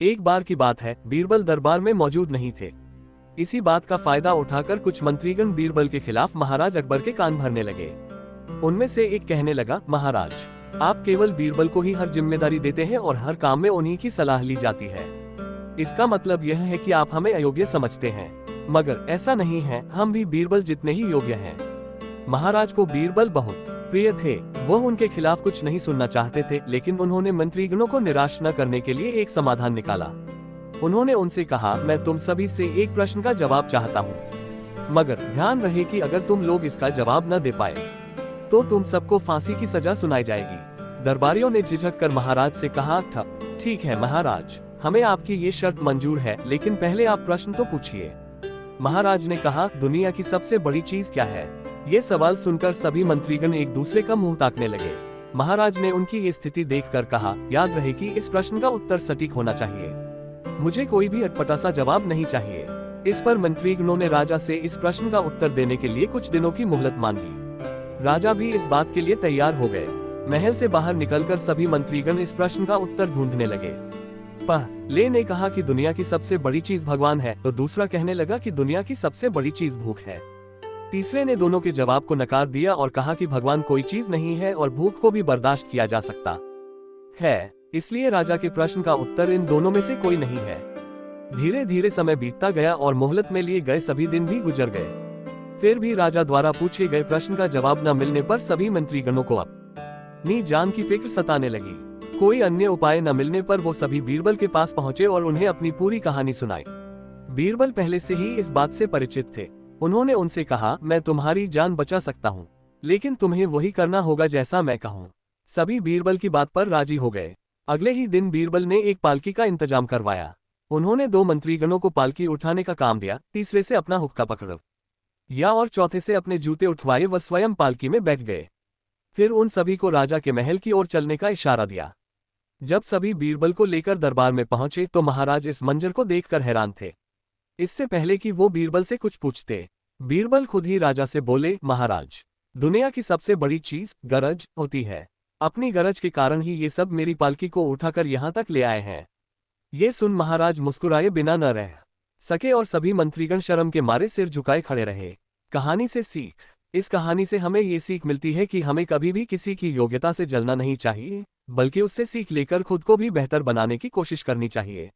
एक बार की बात है, बीरबल दरबार में मौजूद नहीं थे। इसी बात का फायदा उठाकर कुछ मंत्रीगण बीरबल के खिलाफ महाराज अकबर के कान भरने लगे। उनमें से एक कहने लगा, महाराज, आप केवल बीरबल को ही हर जिम्मेदारी देते हैं और हर काम में उन्हीं की सलाह ली जाती है। इसका मतलब यह है कि आप हमें अयोग्य समझते हैं। मगर ऐसा नहीं है, हम भी बीरबल जितने ही योग्य हैं। महाराज को बीरबल बहुत प्रिय थे। वो उनके खिलाफ कुछ नहीं सुनना चाहते थे, लेकिन उन्होंने मंत्रीगणों को निराश न करने के लिए एक समाधान निकाला। उन्होंने उनसे कहा, मैं तुम सभी से एक प्रश्न का जवाब चाहता हूँ, मगर ध्यान रहे कि अगर तुम लोग इसका जवाब न दे पाए तो तुम सबको फांसी की सजा सुनाई जाएगी। दरबारियों ने झिझक कर महाराज से कहा, ठीक है महाराज, हमें आपकी ये शर्त मंजूर है, लेकिन पहले आप प्रश्न तो पूछिए। महाराज ने कहा, दुनिया की सबसे बड़ी चीज क्या है? ये सवाल सुनकर सभी मंत्रीगण एक दूसरे का मुंह ताकने लगे। महाराज ने उनकी ये स्थिति देखकर कहा, याद रहे कि इस प्रश्न का उत्तर सटीक होना चाहिए। मुझे कोई भी अटपटा सा जवाब नहीं चाहिए। इस पर मंत्रीगणों ने राजा से इस प्रश्न का उत्तर देने के लिए कुछ दिनों की मोहलत मांगी। राजा भी इस बात के लिए तैयार हो गए। महल से बाहर निकलकर सभी मंत्रीगण इस प्रश्न का उत्तर ढूंढने लगे। पहले ने कहा कि दुनिया की सबसे बड़ी चीज भगवान है, तो दूसरा कहने लगा कि दुनिया की सबसे बड़ी चीज भूख है। तीसरे ने दोनों के जवाब को नकार दिया और कहा कि भगवान कोई चीज नहीं है और भूख को भी बर्दाश्त किया जा सकता है। इसलिए राजा के प्रश्न का उत्तर इन दोनों में से कोई नहीं है। धीरे धीरे समय बीतता गया और मोहलत में लिए गए सभी दिन भी गुजर गए। फिर भी राजा द्वारा पूछे गए प्रश्न का जवाब न मिलने पर सभी मंत्रीगणों को अपनी जान की फिक्र सताने लगी। कोई अन्य उपाय न मिलने पर वो सभी बीरबल के पास पहुंचे और उन्हें अपनी पूरी कहानी सुनाई। बीरबल पहले से ही इस बात से परिचित थे। उन्होंने उनसे कहा, मैं तुम्हारी जान बचा सकता हूँ, लेकिन तुम्हें वही करना होगा जैसा मैं कहूँ। सभी बीरबल की बात पर राजी हो गए। अगले ही दिन बीरबल ने एक पालकी का इंतजाम करवाया। उन्होंने 2 मंत्रीगणों को पालकी उठाने का काम दिया, तीसरे से अपना हुक्का पकड़ा और चौथे से अपने जूते उठवाए व स्वयं पालकी में बैठ गए। फिर उन सभी को राजा के महल की ओर चलने का इशारा दिया। जब सभी बीरबल को लेकर दरबार में पहुंचे तो महाराज इस मंजर को देखकर हैरान थे। इससे पहले कि वो बीरबल से कुछ पूछते, बीरबल खुद ही राजा से बोले, महाराज, दुनिया की सबसे बड़ी चीज गरज होती है। अपनी गरज के कारण ही ये सब मेरी पालकी को उठाकर यहाँ तक ले आए हैं। ये सुन महाराज मुस्कुराए बिना न रह सके और सभी मंत्रीगण शर्म के मारे सिर झुकाए खड़े रहे। कहानी से सीख। इस कहानी से हमें ये सीख मिलती है कि हमें कभी भी किसी की योग्यता से जलना नहीं चाहिए, बल्कि उससे सीख लेकर खुद को भी बेहतर बनाने की कोशिश करनी चाहिए।